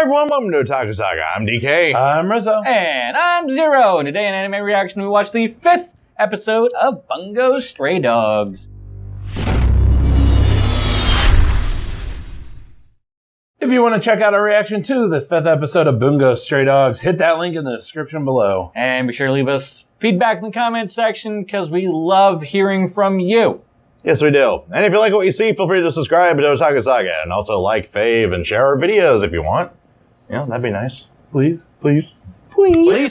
Hi everyone, welcome to Otaku Saga. I'm DK. I'm Rizzo. And I'm Zero. And today in Anime Reaction we watched the 5th episode of Bungou Stray Dogs. If you want to check out our reaction to the 5th episode of Bungou Stray Dogs, hit that link in the description below. And be sure to leave us feedback in the comments section because we love hearing from you. Yes, we do. And if you like what you see, feel free to subscribe to Otaku Saga and also like, fave, and share our videos if you want. Yeah, that'd be nice. Please. Please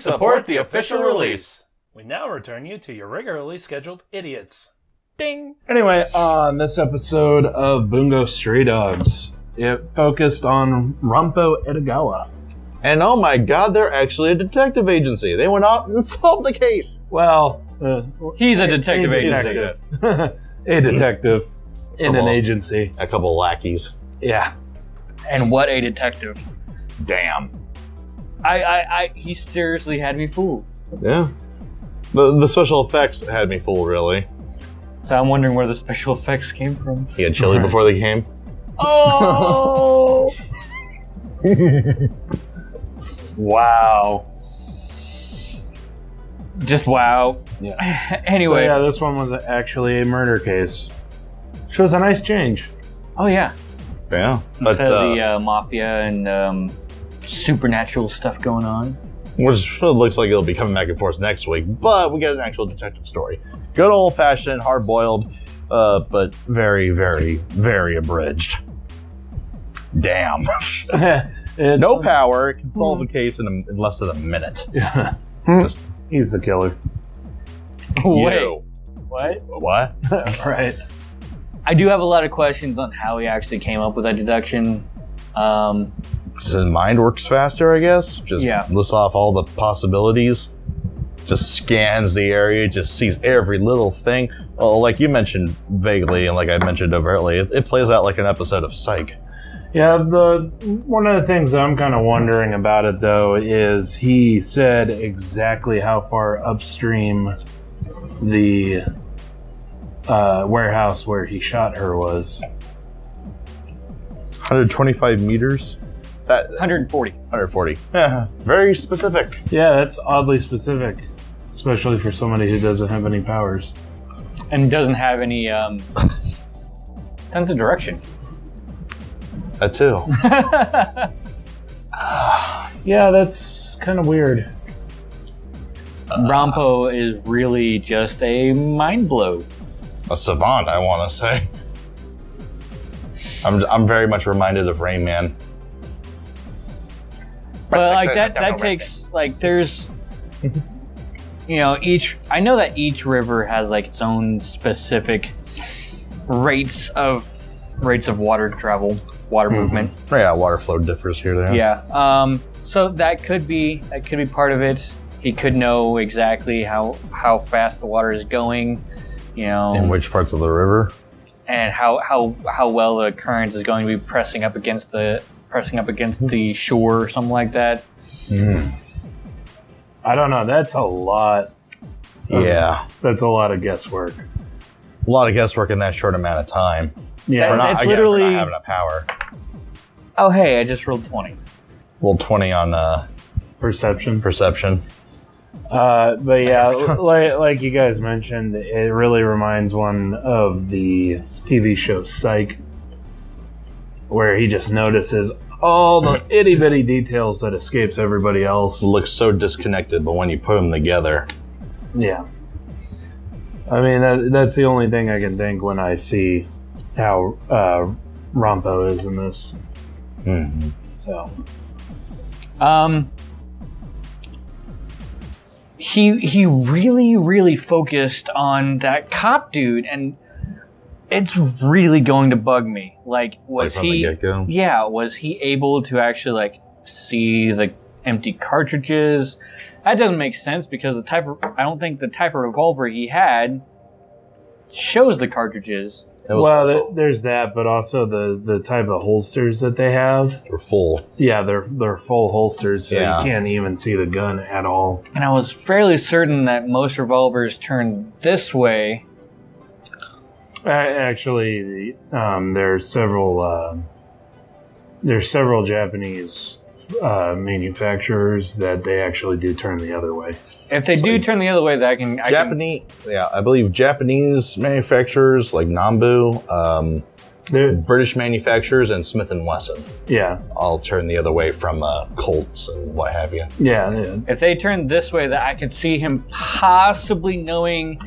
support the official release. We now return you to your regularly scheduled idiots. Ding! Anyway, on this episode of Bungou Stray Dogs, it focused on RANPO Edogawa. And oh my god, they're actually a detective agency. They went out and solved the case. Well, He's a detective agency. A detective in an agency. A couple lackeys. Yeah. And what a detective. Damn. He seriously had me fooled. Yeah. The special effects had me fooled, really. So I'm wondering where the special effects came from. He had chili before they came. Oh! Wow. Just wow. Yeah. Anyway. So yeah, this one was actually a murder case. Which was a nice change. Oh yeah. Yeah. But, Instead of the mafia and supernatural stuff going on. which looks like it'll be coming back and forth next week, but we get an actual detective story. Good old-fashioned, hard-boiled, but very, very, very abridged. Damn. No power, can solve a case in less than a minute. Yeah. He's the killer. Wait. You. What? What? Right. I do have a lot of questions on how he actually came up with that deduction. His mind works faster, I guess. Just lists off all the possibilities. Just scans the area, just sees every little thing. Well, like you mentioned vaguely, and like I mentioned overtly, it plays out like an episode of Psych. Yeah, one of the things that I'm kind of wondering about it, though, is he said exactly how far upstream the warehouse where he shot her was. 125 meters? 140. 140. Yeah, very specific. Yeah, that's oddly specific, especially for somebody who doesn't have any powers. And doesn't have any sense of direction. That too. Yeah, that's kind of weird. RANPO is really just a mind blow. A savant, I want to say. I'm very much reminded of Rain Man. But like that takes like there's you know I know that each river has like its own specific rates of water travel, water movement. Yeah, water flow differs here there. Yeah. So that could be part of it. He could know exactly how fast the water is going, you know. In which parts of the river? And how well the current is going to be pressing up against the shore or something like that. I don't know. That's a lot. Yeah. That's a lot of guesswork. A lot of guesswork in that short amount of time. Yeah. That's literally we're not having a power. Oh hey, I just rolled 20. Rolled 20 on Perception. But yeah, like you guys mentioned, it really reminds one of the TV show Psych, where he just notices all the itty bitty details that escapes everybody else. Looks so disconnected, but when you put them together, yeah. I mean, that's the only thing I can think when I see how RANPO is in this. Mm-hmm. So, he really focused on that cop dude, and it's really going to bug me. Like, was from the get-go? Yeah, was he able to actually like see the empty cartridges? That doesn't make sense because I don't think the type of revolver he had shows the cartridges. Well, there's that, but also the type of holsters that they have. They're full. Yeah, they're full holsters, so Yeah. you can't even see the gun at all. And I was fairly certain that most revolvers turn this way. Actually, there's several Japanese manufacturers that they actually do turn the other way. If they do turn the other way, that can I believe Japanese manufacturers like Nambu, British manufacturers, and Smith & Wesson. Yeah. All turn the other way from Colts and what have you. Yeah, yeah. If they turn this way, that I could see him possibly knowing,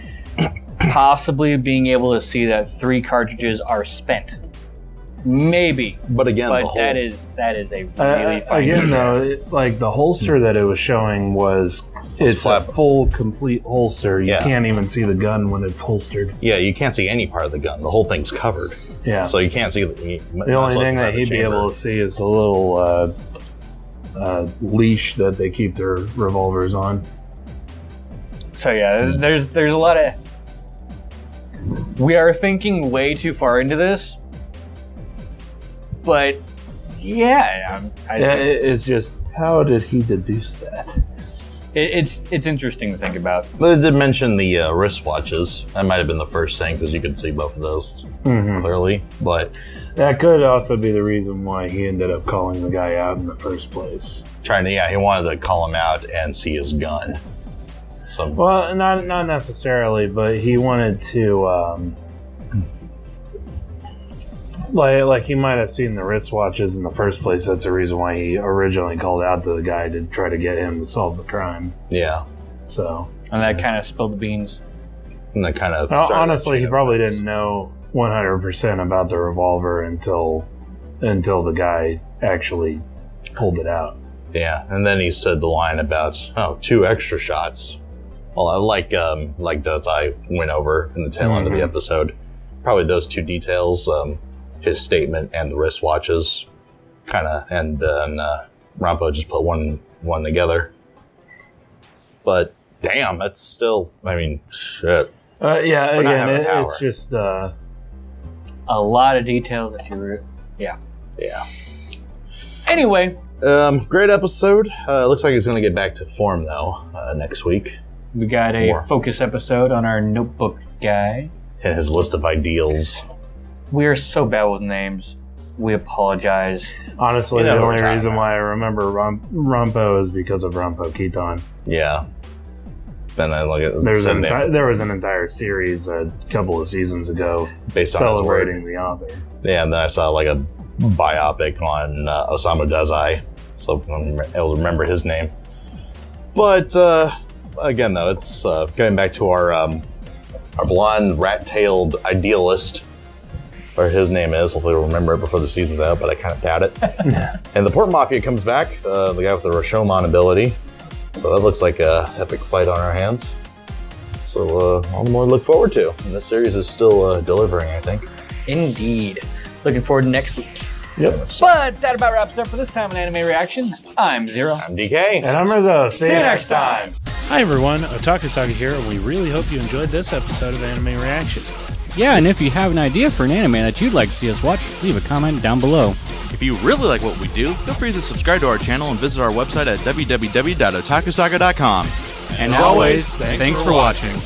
possibly being able to see that 3 cartridges are spent. Maybe. But again, that is a really fine again though, like the holster that it was showing it's a full complete holster. You can't even see the gun when it's holstered. Yeah, you can't see any part of the gun. The whole thing's covered. Yeah. So you can't see the only thing that he'd be able to see is the little leash that they keep their revolvers on. So yeah, there's a lot of. We are thinking way too far into this, but yeah, it's just how did he deduce that? It's interesting to think about. They did mention the wristwatches. That might have been the first thing because you could see both of those clearly. But that could also be the reason why he ended up calling the guy out in the first place. He wanted to call him out and see his gun. Well, not necessarily, but he wanted to. Like he might have seen the wristwatches in the first place. That's the reason why he originally called out to the guy to try to get him to solve the crime. Yeah. So. And that kind of spilled the beans. And that kind of. Honestly, he probably didn't know 100% about the revolver until the guy actually pulled it out. Yeah, and then he said the line about 2 extra shots. Well, like Dazai went over in the tail end of the episode. Probably those 2 details. His statement and the wristwatches, and then RANPO just put one together. But damn, that's still, shit. Yeah, again, it's just a lot of details that you yeah. Anyway, great episode. Looks like it's going to get back to form though next week. We got a focus episode on our notebook guy and his list of ideals. We are so bad with names. We apologize. Honestly, the only reason why I remember RANPO is because of RANPO Kitan. Yeah. Then I look at there was an entire series a couple of seasons ago based on celebrating the author. Yeah, and then I saw like a biopic on Osamu Dazai, so I'm able to remember his name. But again, though, it's getting back to our blonde, rat-tailed idealist. Or his name is. Hopefully we'll remember it before the season's out, but I kind of doubt it. And the Port Mafia comes back, the guy with the Rashomon ability. So that looks like a epic fight on our hands. So all the more to look forward to. And this series is still delivering, I think. Indeed. Looking forward to next week. Yep. But that about wraps up for this time in Anime Reaction. I'm Zero. I'm DK. And I'm Rizzo. See you next time. Hi everyone, Otaku Saga here, and we really hope you enjoyed this episode of Anime Reaction. Yeah, and if you have an idea for an anime that you'd like to see us watch, leave a comment down below. If you really like what we do, feel free to subscribe to our channel and visit our website at www.otakusaga.com. And as always, thanks for watching.